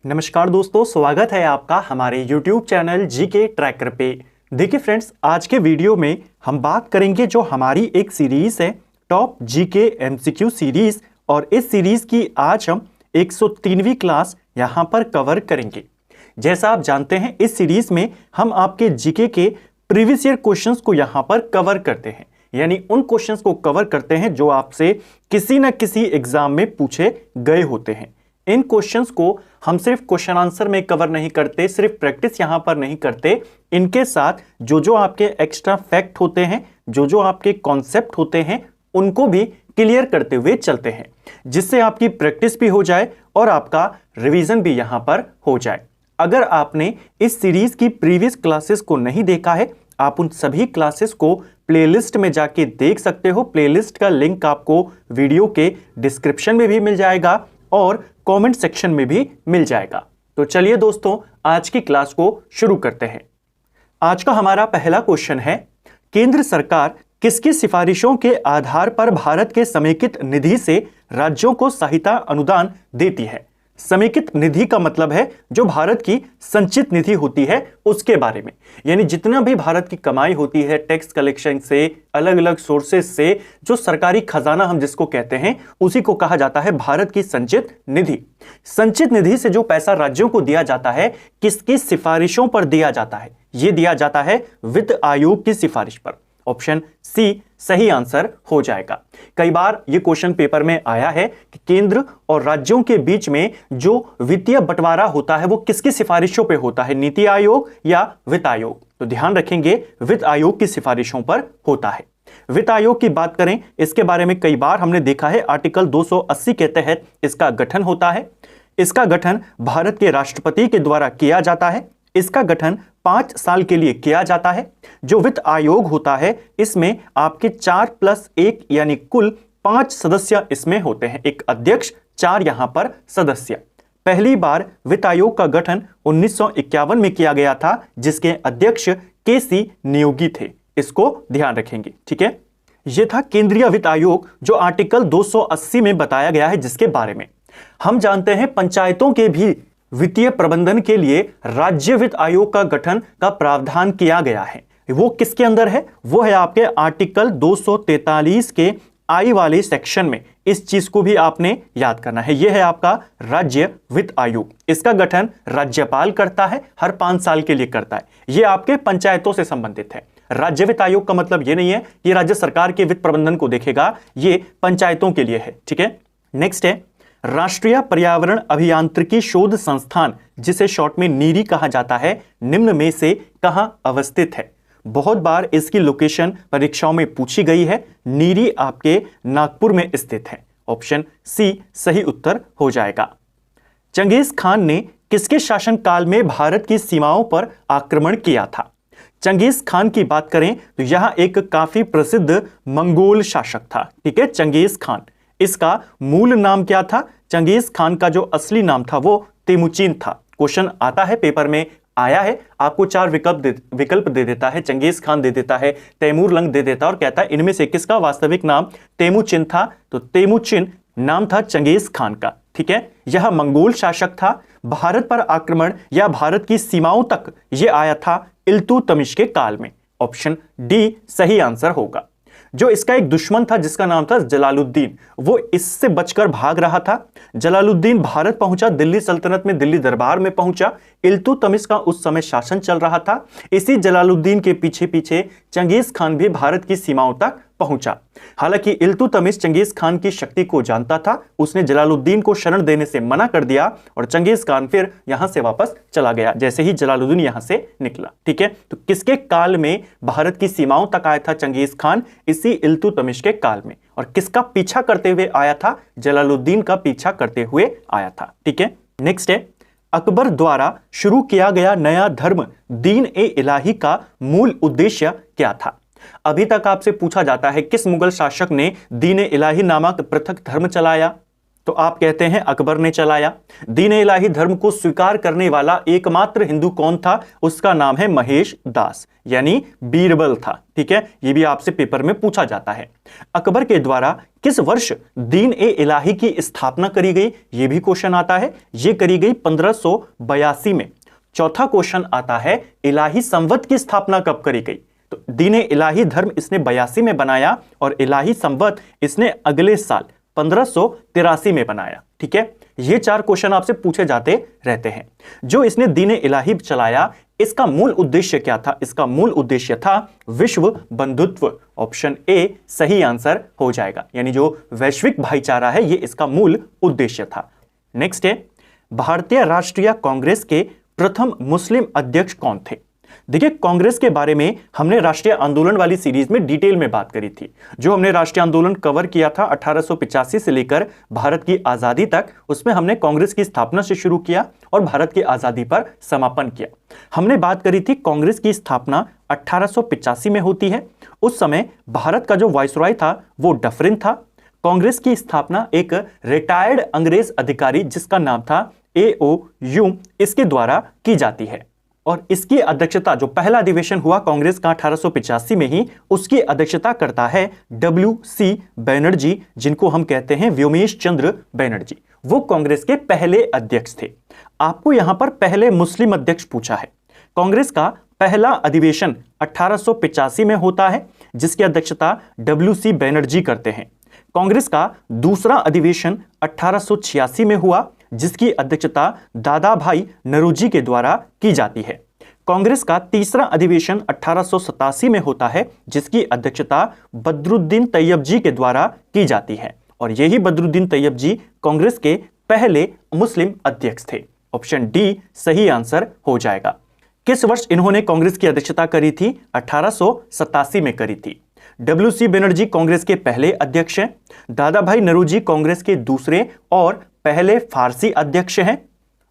नमस्कार दोस्तों, स्वागत है आपका हमारे YouTube चैनल जीके ट्रैकर पे। देखिए फ्रेंड्स, आज के वीडियो में हम बात करेंगे जो हमारी एक सीरीज है टॉप जीके एमसीक्यू सीरीज, और इस सीरीज की आज हम 103वीं क्लास यहां पर कवर करेंगे। जैसा आप जानते हैं, इस सीरीज में हम आपके जीके के प्रीवियस ईयर क्वेश्चंस को यहां पर कवर करते हैं, यानी उन क्वेश्चंस को कवर करते हैं जो आपसे किसी न किसी एग्जाम में पूछे गए होते हैं। इन क्वेश्चंस को हम सिर्फ क्वेश्चन आंसर में कवर नहीं करते, सिर्फ प्रैक्टिस यहां पर नहीं करते, इनके साथ जो जो आपके एक्स्ट्रा फैक्ट होते हैं, जो जो आपके कॉन्सेप्ट होते हैं, उनको भी क्लियर करते हुए चलते हैं, जिससे आपकी प्रैक्टिस भी हो जाए और आपका रिवीजन भी यहां पर हो जाए। अगर आपने इस सीरीज की प्रीवियस क्लासेस को नहीं देखा है, आप उन सभी क्लासेस को प्लेलिस्ट में जाके देख सकते हो। प्लेलिस्ट का लिंक आपको वीडियो के डिस्क्रिप्शन में भी मिल जाएगा और कमेंट सेक्शन में भी मिल जाएगा। तो चलिए दोस्तों, आज की क्लास को शुरू करते हैं। आज का हमारा पहला क्वेश्चन है, केंद्र सरकार किसकी सिफारिशों के आधार पर भारत के समेकित निधि से राज्यों को सहायता अनुदान देती है? समेकित निधि का मतलब है जो भारत की संचित निधि होती है उसके बारे में, यानी जितना भी भारत की कमाई होती है टैक्स कलेक्शन से, अलग अलग सोर्सेस से, जो सरकारी खजाना हम जिसको कहते हैं, उसी को कहा जाता है भारत की संचित निधि। संचित निधि से जो पैसा राज्यों को दिया जाता है, किसकी सिफारिशों पर दिया जाता है? यह दिया जाता है वित्त आयोग की सिफारिश पर। ऑप्शन सी सही आंसर हो जाएगा। कई बार यह क्वेश्चन पेपर में आया है कि केंद्र और राज्यों के बीच में जो वित्तीय बंटवारा होता है वो किसकी सिफारिशों पे होता है, नीति आयोग या वित्त आयोग? तो ध्यान रखेंगे, वित्त आयोग की सिफारिशों पर होता है। वित्त आयोग की बात करें, इसके बारे में कई बार हमने देखा है, आर्टिकल 280 के तहत इसका गठन होता है। इसका गठन भारत के राष्ट्रपति के द्वारा किया जाता है। इसका गठन 5 साल के लिए किया जाता है। जो वित्त आयोग होता है, इसमें आपके 4+1 यानी कुल 5 सदस्य इसमें होते हैं। एक अध्यक्ष, 4 यहां पर सदस्य। पहली बार वित्त आयोग का गठन 1951 में किया गया था, जिसके अध्यक्ष केसी नियोगी थे। इसको ध्यान रखेंगे, ठीक है। यह था केंद्रीय वित्त आयोग जो आर्टिकल 280 में बताया गया है, जिसके बारे में हम जानते हैं पंचायतों के भी वित्तीय प्रबंधन के लिए राज्य वित्त आयोग का गठन का प्रावधान किया गया है। वो किसके अंदर है? वो है आपके आर्टिकल 243 के आई वाले सेक्शन में। इस चीज को भी आपने याद करना है। यह है आपका राज्य वित्त आयोग। इसका गठन राज्यपाल करता है, हर 5 साल के लिए करता है। यह आपके पंचायतों से संबंधित है। राज्य वित्त आयोग का मतलब यह नहीं है कि राज्य सरकार के वित्त प्रबंधन को देखेगा, यह पंचायतों के लिए है, ठीक है। नेक्स्ट है राष्ट्रीय पर्यावरण अभियांत्रिकी शोध संस्थान, जिसे शॉर्ट में नीरी कहा जाता है, निम्न में से कहां अवस्थित है? बहुत बार इसकी लोकेशन परीक्षाओं में पूछी गई है। नीरी आपके नागपुर में स्थित है। ऑप्शन सी सही उत्तर हो जाएगा। चंगेज खान ने किसके शासनकाल में भारत की सीमाओं पर आक्रमण किया था? चंगेज खान की बात करें तो यह एक काफी प्रसिद्ध मंगोल शासक था, ठीक है, चंगेज खान। इसका मूल नाम क्या था? चंगेज खान का जो असली नाम था वो तेमुचिन था। क्वेश्चन आता है, पेपर में आया है, आपको 4 विकल्प दे देता है। चंगेज खान दे देता है, तैमूर लंग दे देता है, और कहता है इनमें से किसका वास्तविक नाम तेमुचिन था? तो तेमुचिन नाम था चंगेज खान का, ठीक है। यह मंगोल शासक था। भारत पर आक्रमण या भारत की सीमाओं तक यह आया था इल्तुतमिश के काल में। ऑप्शन डी सही आंसर होगा। जो इसका एक दुश्मन था जिसका नाम था जलालुद्दीन, वो इससे बचकर भाग रहा था। जलालुद्दीन भारत पहुंचा, दिल्ली सल्तनत में, दिल्ली दरबार में पहुंचा। इल्तुतमिश का उस समय शासन चल रहा था। इसी जलालुद्दीन के पीछे पीछे चंगेज खान भी भारत की सीमाओं तक पहुंचा। हालांकि इल्तुतमिश चंगेज खान की शक्ति को जानता था। उसने जलालुद्दीन को शरण देने से मना कर दिया और चंगेज खान फिर यहां से वापस चला गया जैसे ही जलालुद्दीन यहां से निकला, ठीक है। तो किसके काल में भारत की सीमाओं तक आया था चंगेज खान? इसी इल्तुतमिश के काल में। और किसका पीछा करते हुए आया था? जलालुद्दीन का पीछा करते हुए आया था, ठीक है। नेक्स्ट है अकबर द्वारा शुरू किया गया नया धर्म दीन ए इलाही का मूल उद्देश्य क्या था? अभी तक आपसे पूछा जाता है किस मुगल शासक ने दीन ए इलाही नामक पृथक धर्म चलाया? तो आप कहते हैं अकबर ने चलाया। दीन-ए इलाही धर्म को स्वीकार करने वाला एकमात्र हिंदू कौन था? उसका नाम है महेश दास, यानी बीरबल था। ठीक है, ये भी आपसे पेपर में पूछा जाता है। अकबर के द्वारा किस वर्ष दीन-ए इलाही की स्थापना करी गई? ये भी क्वेश्चन आता है। ये करी गई 1582 में। चौथा क्वेश्चन आता है इलाही संवत की स्थापना कब करी गई? तो दीन-ए इलाही धर्म इसने 82 में बनाया और इलाही संवत इसने अगले साल 1583 में बनाया। ठीक है, ये 4 क्वेश्चन आपसे पूछे जाते रहते हैं। जो इसने दीन-ए इलाही चलाया, इसका मूल उद्देश्य क्या था? इसका मूल उद्देश्य था विश्व बंधुत्व। ऑप्शन ए सही आंसर हो जाएगा, यानी जो वैश्विक भाईचारा है ये इसका मूल उद्देश्य था। नेक्स्ट है, भारतीय राष्ट्रीय कांग्रेस के प्रथम मुस्लिम अध्यक्ष कौन थे? देखिए, कांग्रेस के बारे में हमने राष्ट्रीय आंदोलन वाली सीरीज में डिटेल में बात करी थी। जो हमने राष्ट्रीय आंदोलन कवर किया था 1885 से लेकर भारत की आजादी तक, उसमें हमने कांग्रेस की स्थापना से शुरू किया और भारत की आजादी पर समापन किया। हमने बात करी थी कांग्रेस की स्थापना 1885 में होती है। उस समय भारत का जो वाइसरॉय था वो डफरिन था। कांग्रेस की स्थापना एक रिटायर्ड अंग्रेज अधिकारी जिसका नाम था A.O. ह्यूम, इसके द्वारा की जाती है। और इसकी अध्यक्षता, जो पहला अधिवेशन हुआ कांग्रेस का 1885 में ही, उसकी अध्यक्षता करता है W.C. बनर्जी, जिनको हम कहते हैं व्योमेश चंद्र बनर्जी। वो कांग्रेस के पहले अध्यक्ष थे। आपको यहां पर पहले मुस्लिम अध्यक्ष पूछा है। कांग्रेस का पहला अधिवेशन 1885 में होता है, जिसकी अध्यक्षता W.C. बनर्जी करते हैं। कांग्रेस का दूसरा अधिवेशन 1886 में हुआ, जिसकी अध्यक्षता दादा भाई नौरोजी के द्वारा की जाती है। कांग्रेस का तीसरा अधिवेशन 1887 में होता है, जिसकी अध्यक्षता बदरुद्दीन तैयब जी के द्वारा की जाती है। और यही बदरुद्दीन तैयब जी कांग्रेस के पहले मुस्लिम अध्यक्ष थे। ऑप्शन डी सही आंसर हो जाएगा। किस वर्ष इन्होंने कांग्रेस की अध्यक्षता करी थी? 1887 में करी थी। W.C. बनर्जी कांग्रेस के पहले अध्यक्ष हैं। दादा भाई नौरोजी कांग्रेस के दूसरे और पहले फारसी अध्यक्ष हैं।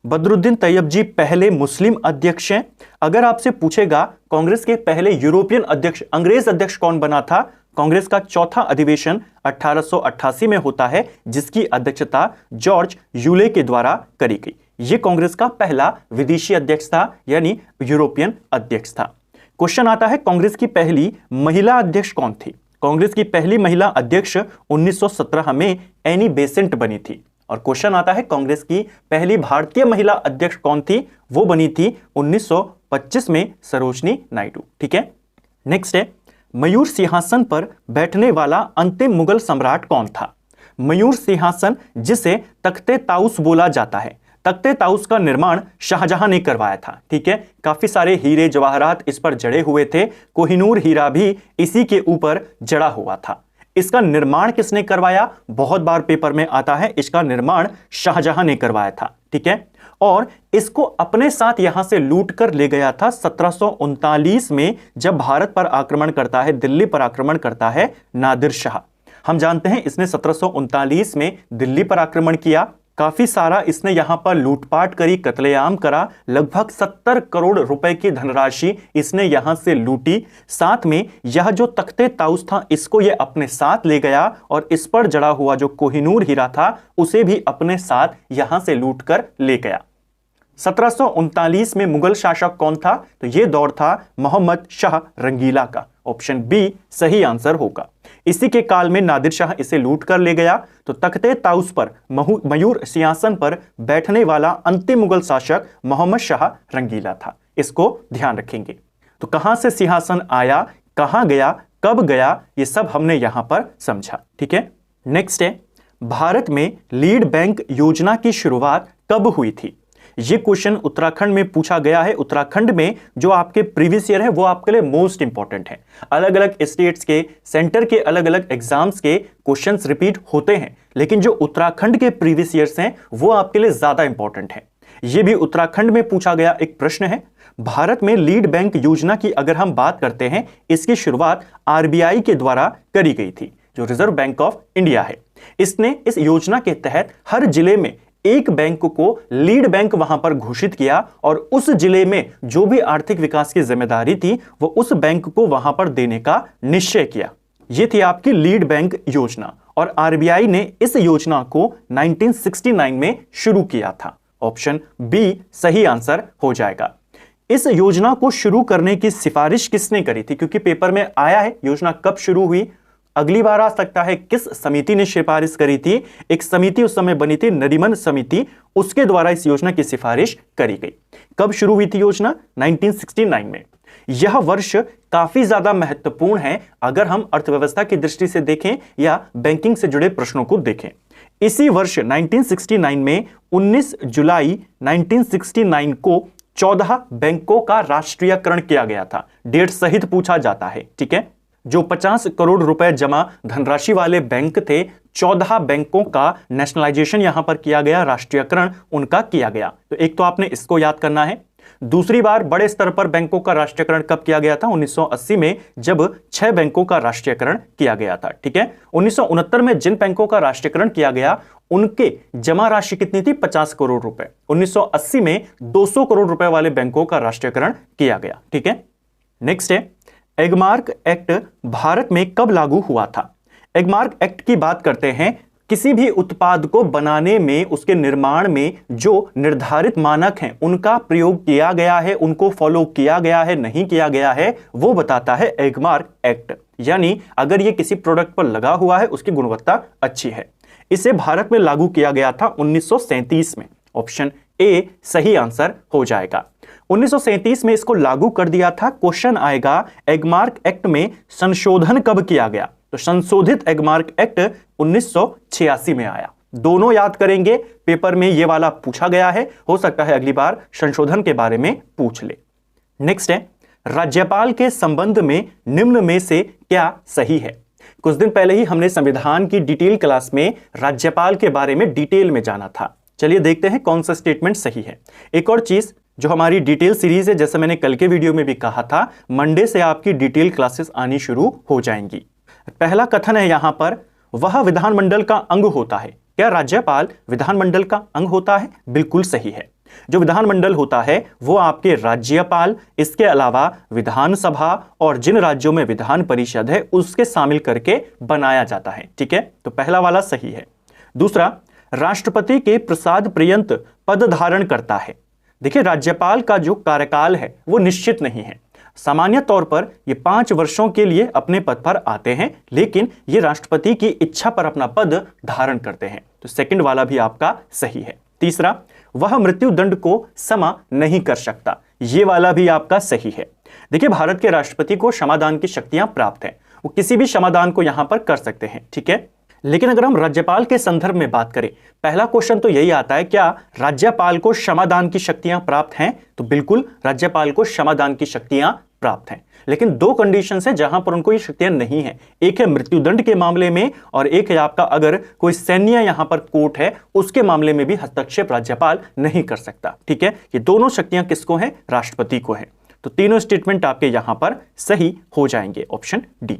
बदरुद्दीन तैयब जी पहले मुस्लिम अध्यक्ष हैं। अगर आपसे पूछेगा कांग्रेस के पहले यूरोपियन अध्यक्ष, अंग्रेज अध्यक्ष कौन बना था? कांग्रेस का चौथा अधिवेशन 1888 में होता है, जिसकी अध्यक्षता जॉर्ज यूले के द्वारा करी गई। यह कांग्रेस का पहला विदेशी अध्यक्ष था, यानी यूरोपियन अध्यक्ष था। क्वेश्चन आता है कांग्रेस की पहली महिला अध्यक्ष कौन थी? कांग्रेस की पहली महिला अध्यक्ष 1917 में एनी बेसेंट बनी थी। और क्वेश्चन आता है कांग्रेस की पहली भारतीय महिला अध्यक्ष कौन थी? वो बनी थी 1925 में सरोजनी नायडू। ठीक है, नेक्स्ट है, मयूर सिंहासन पर बैठने वाला अंतिम मुगल सम्राट कौन था? मयूर सिंहासन, जिसे तख्ते ताउस बोला जाता है, तख्ते ताउस का निर्माण शाहजहां ने करवाया था। ठीक है, काफी सारे हीरे जवाहरात इस पर जड़े हुए थे। कोहिनूर हीरा भी इसी के ऊपर जड़ा हुआ था। इसका निर्माण किसने करवाया? बहुत बार पेपर में आता है, इसका निर्माण शाहजहां ने करवाया था। ठीक है, और इसको अपने साथ यहां से लूट कर ले गया था 1739 में, जब भारत पर आक्रमण करता है, दिल्ली पर आक्रमण करता है नादिर शाह। हम जानते हैं इसने 1739 में दिल्ली पर आक्रमण किया। काफी सारा इसने यहां पर लूटपाट करी, कत्लेआम करा। लगभग 70 करोड़ रुपए की धनराशि इसने यहां से लूटी। साथ में यह जो तख्ते ताउस था, इसको यह अपने साथ ले गया और इस पर जड़ा हुआ जो कोहिनूर हीरा था उसे भी अपने साथ यहां से लूट कर ले गया। 1739 में मुगल शासक कौन था? तो यह दौर था मोहम्मद शाह रंगीला का। ऑप्शन बी सही आंसर होगा। इसी के काल में नादिर शाह इसे लूट कर ले गया। तो तख्ते ताउस पर मयूर सिंहासन पर बैठने वाला अंतिम मुगल शासक मोहम्मद शाह रंगीला था। इसको ध्यान रखेंगे। तो कहां से सिंहासन आया, कहां गया, कब गया, ये सब हमने यहां पर समझा। ठीक है, नेक्स्ट है, भारत में लीड बैंक योजना की शुरुआत कब हुई थी? ये क्वेश्चन उत्तराखंड में पूछा गया है। उत्तराखंड में जो आपके प्रीवियस ईयर है वो आपके लिए मोस्ट इंपॉर्टेंट है। अलग अलग स्टेट्स के, सेंटर के अलग अलग एग्जाम्स के क्वेश्चंस रिपीट होते हैं, लेकिन जो उत्तराखंड के प्रीवियस ईयर्स हैं वो आपके लिए ज्यादा इंपॉर्टेंट है। ये भी उत्तराखंड में पूछा गया एक प्रश्न है। भारत में लीड बैंक योजना की अगर हम बात करते हैं, इसकी शुरुआत RBI के द्वारा करी गई थी, जो रिजर्व बैंक ऑफ इंडिया है। इसने इस योजना के तहत हर जिले में एक बैंक को लीड बैंक वहां पर घोषित किया और उस जिले में जो भी आर्थिक विकास की जिम्मेदारी थी वो उस बैंक को वहां पर देने का निश्चय किया। यह थी आपकी लीड बैंक योजना। और आरबीआई ने इस योजना को 1969 में शुरू किया था। ऑप्शन बी सही आंसर हो जाएगा। इस योजना को शुरू करने की सिफारिश किसने करी थी, क्योंकि पेपर में आया है योजना कब शुरू हुई, अगली बार आ सकता है किस समिति ने सिफारिश करी थी। एक समिति उस समय बनी थी नरीमन समिति, उसके द्वारा इस योजना की सिफारिश करी गई। कब शुरू हुई थी योजना? 1969 में। यह वर्ष काफी ज्यादा महत्वपूर्ण है अगर हम अर्थव्यवस्था की दृष्टि से देखें या बैंकिंग से जुड़े प्रश्नों को देखें। इसी वर्ष 1969 में 19 जुलाई 1969 को 14 बैंकों का राष्ट्रीयकरण किया गया था। डेट सहित पूछा जाता है, ठीक है। जो 50 करोड़ रुपए जमा धनराशि वाले बैंक थे, 14 बैंकों का नेशनलाइजेशन यहां पर किया गया, राष्ट्रीयकरण उनका किया गया। तो एक तो आपने इसको याद करना है। दूसरी बार बड़े स्तर पर बैंकों का राष्ट्रीयकरण कब किया गया था? 1980 में, जब 6 बैंकों का राष्ट्रीयकरण किया गया था, ठीक है। 1969 में जिन बैंकों का राष्ट्रीयकरण किया गया उनके जमा राशि कितनी थी? 50 करोड़ रुपए। 1980 में 200 करोड़ रुपए वाले बैंकों का राष्ट्रीयकरण किया गया, ठीक है। नेक्स्ट है, एगमार्क एक्ट भारत में कब लागू हुआ था? एगमार्क एक्ट की बात करते हैं, किसी भी उत्पाद को बनाने में, उसके निर्माण में जो निर्धारित मानक हैं उनका प्रयोग किया गया है, उनको फॉलो किया गया है, नहीं किया गया है, वो बताता है एगमार्क एक्ट। यानी अगर ये किसी प्रोडक्ट पर लगा हुआ है, उसकी गुणवत्ता अच्छी है। इसे भारत में लागू किया गया था 1937 में। ऑप्शन ए सही आंसर हो जाएगा। 1937 में इसको लागू कर दिया था। क्वेश्चन आएगा एगमार्क एक्ट में संशोधन कब किया गया? तो संशोधित एगमार्क एक्ट 1986 में आया। दोनों याद करेंगे, पेपर में ये वाला पूछा गया है, हो सकता है अगली बार संशोधन के बारे में पूछ ले। नेक्स्ट है, राज्यपाल के संबंध में निम्न में से क्या सही है? कुछ दिन पहले ही हमने संविधान की डिटेल क्लास में राज्यपाल के बारे में डिटेल में जाना था। चलिए देखते हैं कौन सा स्टेटमेंट सही है। एक और चीज, जो हमारी डिटेल सीरीज है, जैसे मैंने कल के वीडियो में भी कहा था, मंडे से आपकी डिटेल क्लासेस आनी शुरू हो जाएंगी। पहला कथन है यहां पर, वह विधानमंडल का अंग होता है। क्या राज्यपाल विधानमंडल का अंग होता है? बिल्कुल सही है। जो विधानमंडल होता है वो आपके राज्यपाल, इसके अलावा विधानसभा और जिन राज्यों में विधान परिषद है उसके शामिल करके बनाया जाता है, ठीक है। तो पहला वाला सही है। दूसरा, राष्ट्रपति के प्रसाद पर्यंत पद धारण करता है। देखिए, राज्यपाल का जो कार्यकाल है वो निश्चित नहीं है। सामान्य तौर पर ये 5 वर्षों के लिए अपने पद पर आते हैं, लेकिन ये राष्ट्रपति की इच्छा पर अपना पद धारण करते हैं। तो सेकंड वाला भी आपका सही है। तीसरा, वह मृत्यु दंड को क्षमा नहीं कर सकता। ये वाला भी आपका सही है। देखिए, भारत के राष्ट्रपति को क्षमादान की शक्तियां प्राप्त हैं, वो किसी भी क्षमादान को यहां पर कर सकते हैं, ठीक है। लेकिन अगर हम राज्यपाल के संदर्भ में बात करें, पहला क्वेश्चन तो यही आता है, क्या राज्यपाल को क्षमादान की शक्तियां प्राप्त हैं? तो बिल्कुल राज्यपाल को क्षमादान की शक्तियां प्राप्त हैं, लेकिन 2 कंडीशन है जहां पर उनको ये शक्तियां नहीं है। एक है मृत्युदंड के मामले में, और एक है आपका अगर कोई सैन्य यहां पर कोर्ट है उसके मामले में भी हस्तक्षेप राज्यपाल नहीं कर सकता, ठीक है। ये दोनों शक्तियां किसको हैं? राष्ट्रपति को हैं। तो तीनों स्टेटमेंट आपके यहां पर सही हो जाएंगे, ऑप्शन डी।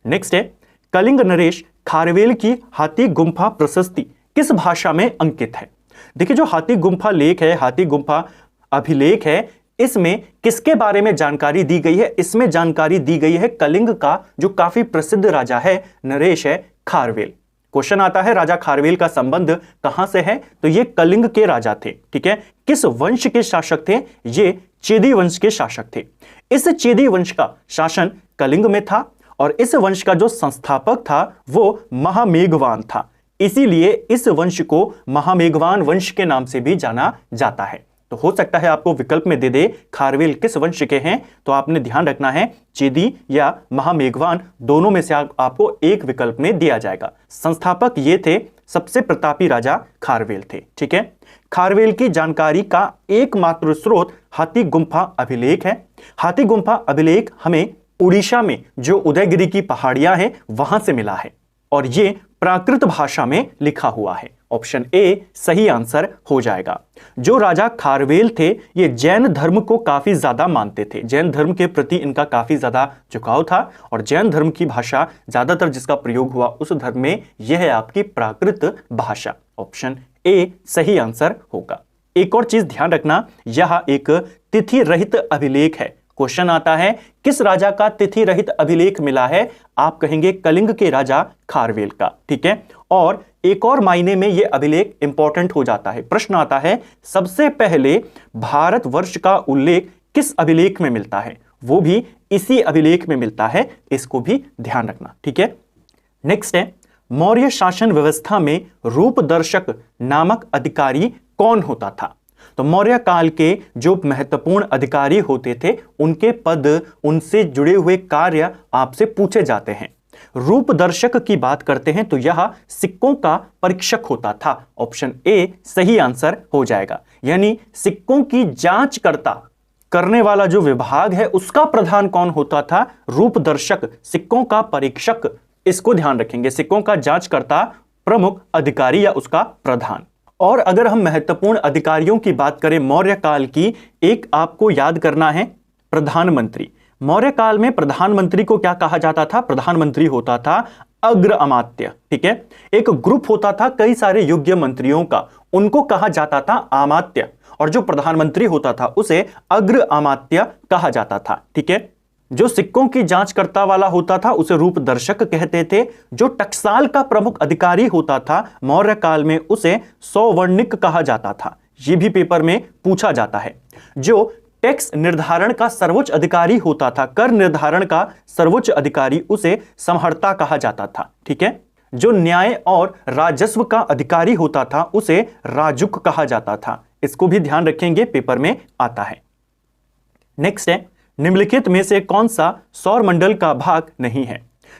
नेक्स्ट है, कलिंग नरेश खारवेल की हाथी गुम्फा प्रशस्ति किस भाषा में अंकित है? देखिए, जो हाथी गुम्फा लेख है, हाथी गुम्फा अभिलेख है, इसमें किसके बारे में जानकारी दी गई है? इसमें जानकारी दी गई है कलिंग का जो काफी प्रसिद्ध राजा है, नरेश है खारवेल। क्वेश्चन आता है, राजा खारवेल का संबंध कहां से है? तो ये कलिंग के राजा थे, ठीक है। किस वंश के शासक थे? ये चेदी वंश के शासक थे। इस चेदी वंश का शासन कलिंग में था, और इस वंश का जो संस्थापक था वो महामेघवान था। इसीलिए इस वंश को महामेघवान वंश के नाम से भी जाना जाता है। तो हो सकता है आपको विकल्प में दे दे खारवेल किस वंश के हैं, तो आपने ध्यान रखना है चेदी या महामेघवान, दोनों में से आपको एक विकल्प में दिया जाएगा। संस्थापक ये थे, सबसे प्रतापी राजा खारवेल थे, ठीक है। खारवेल की जानकारी का एकमात्र स्रोत हाथी गुम्फा अभिलेख है। हाथी गुम्फा अभिलेख हमें उड़ीसा में जो उदयगिरी की पहाड़ियां हैं वहां से मिला है, और ये प्राकृत भाषा में लिखा हुआ है। ऑप्शन ए सही आंसर हो जाएगा। जो राजा खारवेल थे ये जैन धर्म को काफी ज्यादा मानते थे, जैन धर्म के प्रति इनका काफी ज्यादा झुकाव था, और जैन धर्म की भाषा ज्यादातर जिसका प्रयोग हुआ उस धर्म में यह है आपकी प्राकृत भाषा। ऑप्शन ए सही आंसर होगा। एक और चीज ध्यान रखना, यह एक तिथि रहित अभिलेख है। क्वेश्चन आता है किस राजा का तिथि रहित अभिलेख मिला है? आप कहेंगे कलिंग के राजा खारवेल का। ठीक है, और एक और मायने में यह अभिलेख इंपॉर्टेंट हो जाता है। प्रश्न आता है सबसे पहले भारतवर्ष का उल्लेख किस अभिलेख में मिलता है? वो भी इसी अभिलेख में मिलता है, इसको भी ध्यान रखना। ठीक है, नेक्स्ट है मौर्य शासन व्यवस्था में रूपदर्शक नामक अधिकारी कौन होता था? तो मौर्य काल के जो महत्वपूर्ण अधिकारी होते थे उनके पद, उनसे जुड़े हुए कार्य आपसे पूछे जाते हैं। रूपदर्शक की बात करते हैं तो यह सिक्कों का परीक्षक होता था। ऑप्शन ए सही आंसर हो जाएगा, यानी सिक्कों की जांच करने वाला जो विभाग है उसका प्रधान कौन होता था? रूपदर्शक, सिक्कों का परीक्षक। इसको ध्यान रखेंगे, सिक्कों का जांचकर्ता प्रमुख अधिकारी या उसका प्रधान। और अगर हम महत्वपूर्ण अधिकारियों की बात करें मौर्य काल की, एक आपको याद करना है प्रधानमंत्री। मौर्य काल में प्रधानमंत्री को क्या कहा जाता था? प्रधानमंत्री होता था अग्र अमात्य। ठीक है, एक ग्रुप होता था कई सारे योग्य मंत्रियों का, उनको कहा जाता था अमात्य, और जो प्रधानमंत्री होता था उसे अग्र अमात्य कहा जाता था। ठीक है, जो सिक्कों की जांच करता वाला होता था उसे रूपदर्शक कहते थे। जो टकसाल का प्रमुख अधिकारी होता था मौर्य काल में उसे सौवर्णिक कहा जाता था। यह भी पेपर में पूछा जाता है। जो टैक्स निर्धारण का सर्वोच्च अधिकारी होता था, कर निर्धारण का सर्वोच्च अधिकारी, उसे समहर्ता कहा जाता था। ठीक है, जो न्याय और राजस्व का अधिकारी होता था उसे राजुक कहा जाता था। इसको भी ध्यान रखेंगे, पेपर में आता है। नेक्स्ट है निम्नलिखित में से कौन सा सौर मंडल का भाग नहीं है?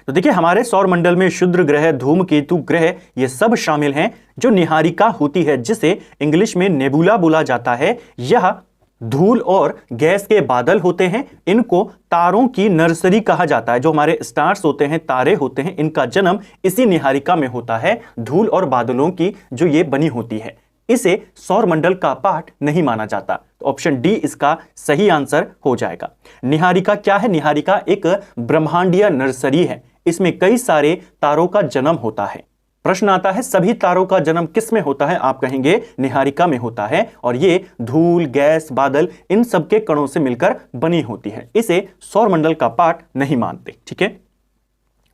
तो देखिए हमारे सौर मंडल में क्षुद्र ग्रह, धूमकेतु ग्रह, ये सब शामिल हैं। जो निहारिका होती है जिसे इंग्लिश में नेबुला बोला जाता है, यह धूल और गैस के बादल होते हैं। इनको तारों की नर्सरी कहा जाता है। जो हमारे स्टार्स होते हैं, तारे होते हैं, इनका जन्म इसी निहारिका में होता है। धूल और बादलों की जो ये बनी होती है, इसे सौर मंडल का पार्ट नहीं माना जाता। तो ऑप्शन डी इसका सही आंसर हो जाएगा। निहारिका क्या है? निहारिका एक ब्रह्मांडीय नर्सरी है, इसमें कई सारे तारों का जन्म होता है। प्रश्न आता है सभी तारों का जन्म किस में होता है? आप कहेंगे निहारिका में होता है, और ये धूल, गैस, बादल, इन सब के कणों से मिलकर बनी होती है। इसे सौर मंडल का पार्ट नहीं मानते। ठीक है,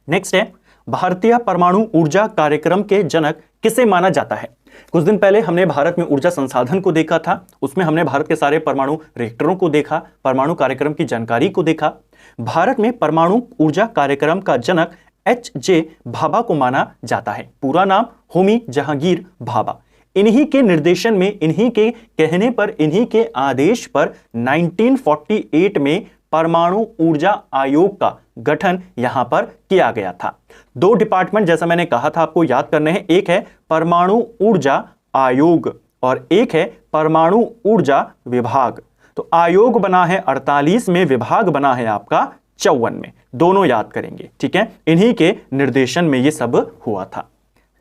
नेक्स्ट है भारतीय परमाणु ऊर्जा कार्यक्रम के जनक किसे माना जाता है? कुछ दिन पहले हमने भारत में ऊर्जा संसाधन को देखा था, उसमें हमने भारत के सारे परमाणु रिएक्टरों को देखा, परमाणु कार्यक्रम की जानकारी को देखा। भारत में परमाणु ऊर्जा कार्यक्रम का जनक H.J. भाभा को माना जाता है। पूरा नाम होमी जहांगीर भाभा। इन्हीं के निर्देशन में, इन्हीं के कहने पर, इन्हीं के आदेश पर 1948 में परमाणु ऊर्जा आयोग का गठन यहां पर किया गया था। दो डिपार्टमेंट जैसा मैंने कहा था आपको याद करने हैं, एक है परमाणु ऊर्जा आयोग और एक है परमाणु ऊर्जा विभाग। तो आयोग बना है 48 में, विभाग बना है आपका 54 में, दोनों याद करेंगे। ठीक है, इन्हीं के निर्देशन में यह सब हुआ था।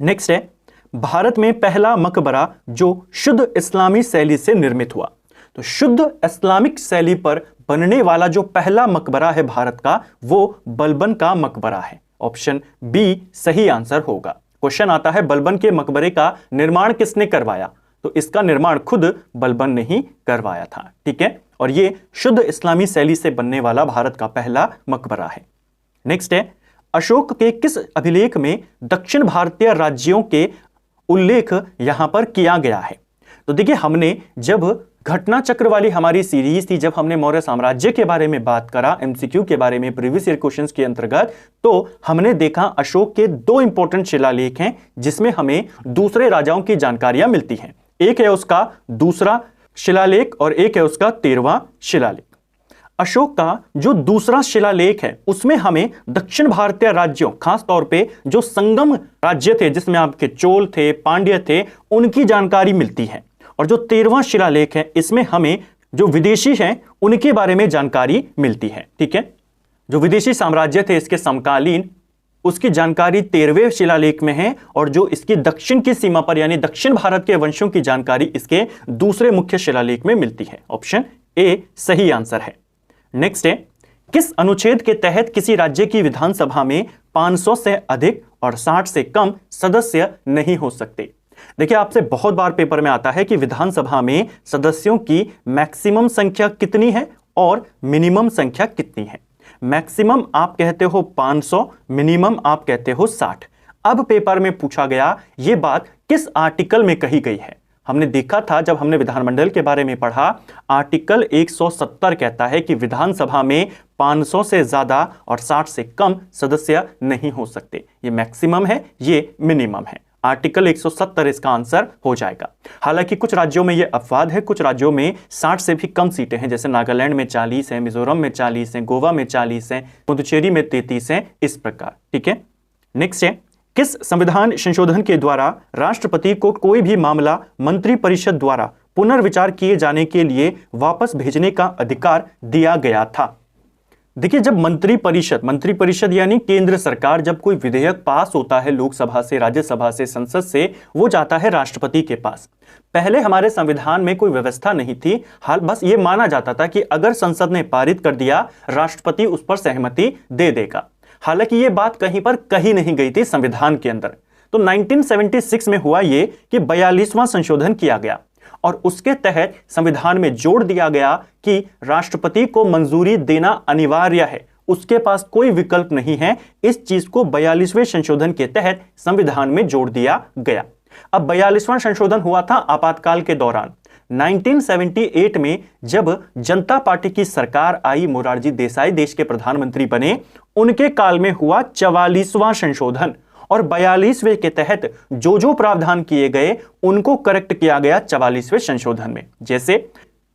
नेक्स्ट है भारत में पहला मकबरा जो शुद्ध इस्लामी शैली से निर्मित हुआ। तो शुद्ध इस्लामिक शैली पर बनने वाला जो पहला मकबरा है भारत का, वो बलबन का मकबरा है। ऑप्शन बी सही आंसर होगा। क्वेश्चन आता है बलबन के मकबरे का निर्माण किसने करवाया? तो इसका निर्माण खुद बलबन ने ही करवाया था। ठीक है, और ये शुद्ध इस्लामी शैली से बनने वाला भारत का पहला मकबरा है। नेक्स्ट है अशोक के किस अभिलेख में दक्षिण भारतीय राज्यों के उल्लेख यहां पर किया गया है? तो देखिए हमने जब घटना चक्र वाली हमारी सीरीज थी, जब हमने मौर्य साम्राज्य के बारे में बात करा, एमसीक्यू के बारे में प्रीवियस ईयर क्वेश्चंस के अंतर्गत, तो हमने देखा अशोक के दो इंपॉर्टेंट शिलालेख हैं जिसमें हमें दूसरे राजाओं की जानकारियां मिलती हैं। एक है उसका दूसरा शिलालेख और एक है उसका 13वां शिलालेख। अशोक का जो दूसरा शिलालेख है उसमें हमें दक्षिण भारतीय राज्यों, खास तौर पे जो संगम राज्य थे जिसमें आपके चोल थे, पांड्य थे, उनकी जानकारी मिलती है। और जो 13वां शिलालेख है इसमें हमें जो विदेशी हैं उनके बारे में जानकारी मिलती है। ठीक है, जो विदेशी साम्राज्य थे इसके समकालीन, उसकी जानकारी 13वें शिलालेख में है, और जो इसकी दक्षिण की सीमा पर यानी दक्षिण भारत के वंशों की जानकारी इसके दूसरे मुख्य शिलालेख में मिलती है। ऑप्शन ए सही आंसर है। नेक्स्ट है किस अनुच्छेद के तहत किसी राज्य की विधानसभा में 500 से अधिक और 60 से कम सदस्य नहीं हो सकते? देखिए आपसे बहुत बार पेपर में आता है कि विधानसभा में सदस्यों की मैक्सिमम संख्या कितनी है और मिनिमम संख्या कितनी है? मैक्सिमम आप कहते हो 500, मिनिमम आप कहते हो 60। अब पेपर में पूछा गया ये बात किस आर्टिकल में कही गई है? हमने देखा था जब हमने विधानमंडल के बारे में पढ़ा, आर्टिकल 170 कहता है कि विधानसभा में 500 से ज्यादा और 60 से कम सदस्य नहीं हो सकते। ये मैक्सिमम है, ये मिनिमम है। आर्टिकल 170 इसका आंसर हो जाएगा। हालांकि कुछ राज्यों में यह अपवाद है, कुछ राज्यों में 60 से भी कम सीटें हैं, जैसे नागालैंड में 40 है, मिजोरम में 40 है, गोवा में 40 है, पुदुचेरी में 33 है, इस प्रकार। ठीक है, नेक्स्ट है, किस संविधान संशोधन के द्वारा राष्ट्रपति को कोई भी मामला मंत्रिपरिषद द्वारा पुनर्विचार किए जाने के लिए वापस भेजने का अधिकार दिया गया था? देखिए, जब मंत्रिपरिषद यानी केंद्र सरकार, जब कोई विधेयक पास होता है लोकसभा से, राज्यसभा से, संसद से, वो जाता है राष्ट्रपति के पास। पहले हमारे संविधान में कोई व्यवस्था नहीं थी, हाल बस ये माना जाता था कि अगर संसद ने पारित कर दिया, राष्ट्रपति उस पर सहमति दे देगा। हालांकि ये बात कहीं पर कही नहीं गई थी संविधान के अंदर। तो 1976 में हुआ ये कि 42वां संशोधन किया गया और उसके तहत संविधान में जोड़ दिया गया कि राष्ट्रपति को मंजूरी देना अनिवार्य है, उसके पास कोई विकल्प नहीं है। इस चीज को 42वें संशोधन के तहत संविधान में जोड़ दिया गया। अब 42वां संशोधन हुआ था आपातकाल के दौरान। 1978 में जब जनता पार्टी की सरकार आई, मोरारजी देसाई देश के प्रधानमंत्री बने, उनके काल में हुआ 44वां संशोधन और 42वें के तहत जो जो प्रावधान किए गए उनको करेक्ट किया गया 44वें संशोधन में। जैसे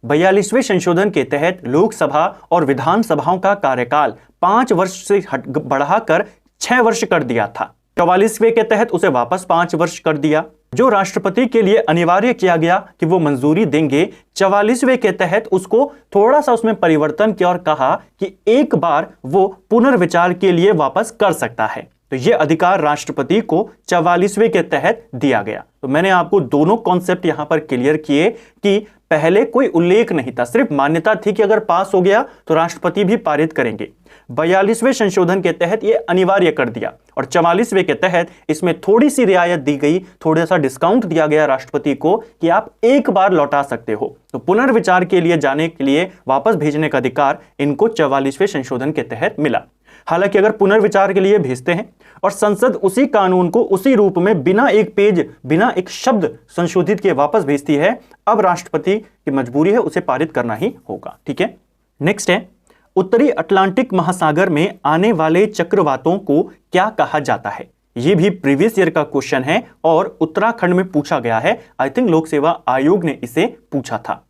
42वें संशोधन के तहत लोकसभा और विधानसभाओं का कार्यकाल 5 वर्ष से बढ़ाकर 6 वर्ष कर दिया था। 44वें के तहत उसे वापस 5 वर्ष कर दिया। जो राष्ट्रपति के लिए अनिवार्य किया गया कि वो मंजूरी देंगे, 44वें के तहत उसको थोड़ा सा उसमें परिवर्तन किया और कहा कि एक बार वो पुनर्विचार के लिए वापस कर सकता है। तो ये अधिकार राष्ट्रपति को 44वें के तहत दिया गया। तो मैंने आपको दोनों कॉन्सेप्ट यहां पर क्लियर किए कि पहले कोई उल्लेख नहीं था, सिर्फ मान्यता थी कि अगर पास हो गया तो राष्ट्रपति भी पारित करेंगे। 42वें संशोधन के तहत यह अनिवार्य कर दिया और 44वें के तहत इसमें थोड़ी सी रियायत दी गई, थोड़ा सा डिस्काउंट दिया गया राष्ट्रपति को कि आप एक बार लौटा सकते हो। तो पुनर्विचार के लिए जाने के लिए वापस भेजने का अधिकार इनको 44वें संशोधन के तहत मिला। हालांकि अगर पुनर्विचार के लिए भेजते हैं और संसद उसी कानून को उसी रूप में बिना एक पेज, बिना एक शब्द संशोधित किए वापस भेजती है, अब राष्ट्रपति की मजबूरी है उसे पारित करना ही होगा। ठीक है, नेक्स्ट है, उत्तरी अटलांटिक महासागर में आने वाले चक्रवातों को क्या कहा जाता है? यह भी प्रीवियस ईयर का क्वेश्चन है और उत्तराखंड में पूछा गया है। आई थिंक लोक सेवा आयोग ने इसे पूछा था।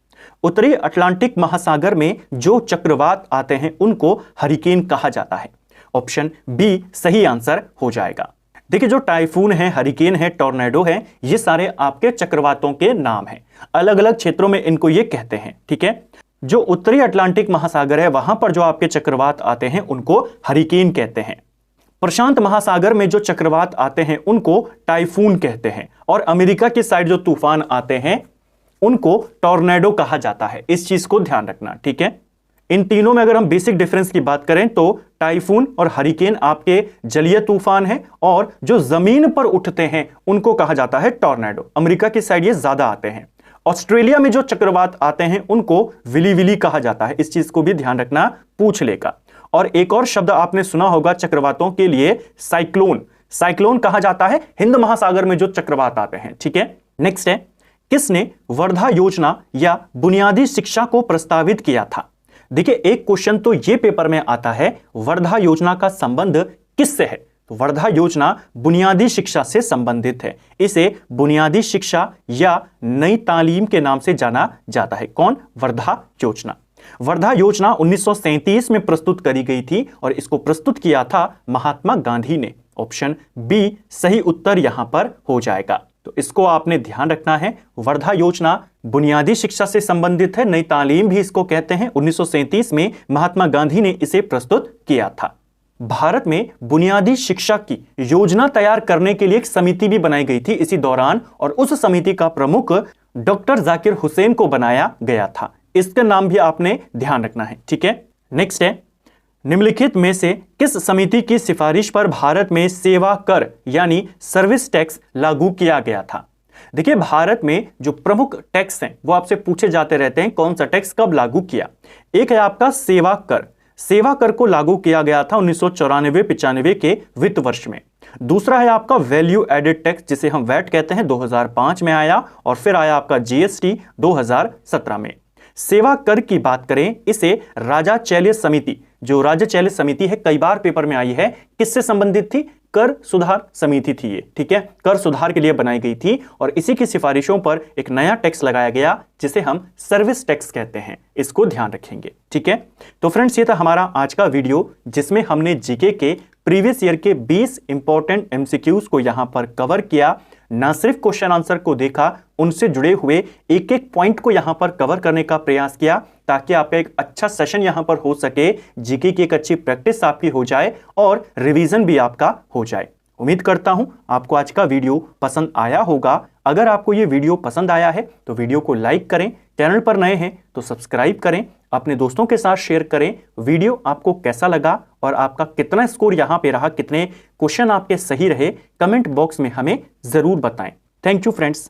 उत्तरी अटलांटिक महासागर में जो चक्रवात आते हैं उनको हरिकेन कहा जाता है। ऑप्शन बी सही आंसर हो जाएगा। देखिए, जो टाइफून है, हरिकेन है, टॉर्नेडो है, ये सारे आपके चक्रवातों के नाम हैं। अलग अलग क्षेत्रों में इनको ये कहते हैं। ठीक है, जो उत्तरी अटलांटिक महासागर है वहां पर जो आपके चक्रवात आते हैं उनको हरिकेन कहते हैं। प्रशांत महासागर में जो चक्रवात आते हैं उनको टाइफून कहते हैं और अमेरिका की साइड जो तूफान आते हैं उनको टॉर्नेडो कहा जाता है। इस चीज को ध्यान रखना। ठीक है, इन तीनों में अगर हम बेसिक डिफरेंस की बात करें तो टाइफून और हरिकेन आपके जलीय तूफान है और जो जमीन पर उठते हैं उनको कहा जाता है टॉर्नेडो। अमेरिका की साइड ये ज्यादा आते हैं। ऑस्ट्रेलिया में जो चक्रवात आते हैं उनको विली विली कहा जाता है। इस चीज को भी ध्यान रखना, पूछ लेगा। और एक और शब्द आपने सुना होगा चक्रवातों के लिए, साइक्लोन। साइक्लोन कहा जाता है हिंद महासागर में जो चक्रवात आते हैं। ठीक है, नेक्स्ट है, किसने वर्धा योजना या बुनियादी शिक्षा को प्रस्तावित किया था? देखिए, एक क्वेश्चन तो ये पेपर में आता है, वर्धा योजना का संबंध किससे है? तो वर्धा योजना बुनियादी शिक्षा से संबंधित है। इसे बुनियादी शिक्षा या नई तालीम के नाम से जाना जाता है। कौन? वर्धा योजना। वर्धा योजना 1937 में प्रस्तुत करी गई थी और इसको प्रस्तुत किया था महात्मा गांधी ने। ऑप्शन बी सही उत्तर यहां पर हो जाएगा। तो इसको आपने ध्यान रखना है। वर्धा योजना बुनियादी शिक्षा से संबंधित है, नई तालीम भी इसको कहते हैं। 1937 में महात्मा गांधी ने इसे प्रस्तुत किया था। भारत में बुनियादी शिक्षा की योजना तैयार करने के लिए एक समिति भी बनाई गई थी इसी दौरान और उस समिति का प्रमुख डॉक्टर जाकिर हुसैन को बनाया गया था। इसका नाम भी आपने ध्यान रखना है। ठीक है, नेक्स्ट है, निम्नलिखित में से किस समिति की सिफारिश पर भारत में सेवा कर यानी सर्विस टैक्स लागू किया गया था? देखिए, भारत में जो प्रमुख टैक्स हैं वो आपसे पूछे जाते रहते हैं, कौन सा टैक्स कब लागू किया। एक है आपका सेवा कर। सेवा कर को लागू किया गया था 1994-95 के वित्त वर्ष में। दूसरा है आपका वैल्यू एडेड टैक्स, जिसे हम वैट कहते हैं, 2005 में आया, और फिर आया आपका जीएसटी 2017 में। सेवा कर की बात करें, इसे राजा चैल्य समिति, जो राज्य चैल्य समिति है, कई बार पेपर में आई है, किससे संबंधित थी? कर सुधार समिति थी ये, ठीक है, कर सुधार के लिए बनाई गई थी, और इसी की सिफारिशों पर एक नया टैक्स लगाया गया जिसे हम सर्विस टैक्स कहते हैं। इसको ध्यान रखेंगे, ठीक है। तो फ्रेंड्स, ये था हमारा आज का वीडियो जिसमें हमने जीके के प्रीवियस ईयर के 20 इंपॉर्टेंट एमसीक्यूज को यहां पर कवर किया। ना सिर्फ क्वेश्चन आंसर को देखा, उनसे जुड़े हुए एक एक पॉइंट को यहां पर कवर करने का प्रयास किया, ताकि आपका एक अच्छा सेशन यहां पर हो सके, जीके की एक अच्छी प्रैक्टिस आपकी हो जाए और रिवीजन भी आपका हो जाए। उम्मीद करता हूं आपको आज का वीडियो पसंद आया होगा। अगर आपको ये वीडियो पसंद आया है तो वीडियो को लाइक करें, चैनल पर नए हैं तो सब्सक्राइब करें, अपने दोस्तों के साथ शेयर करें। वीडियो आपको कैसा लगा और आपका कितना स्कोर यहां पे रहा, कितने क्वेश्चन आपके सही रहे, कमेंट बॉक्स में हमें जरूर बताएं। Thank you friends.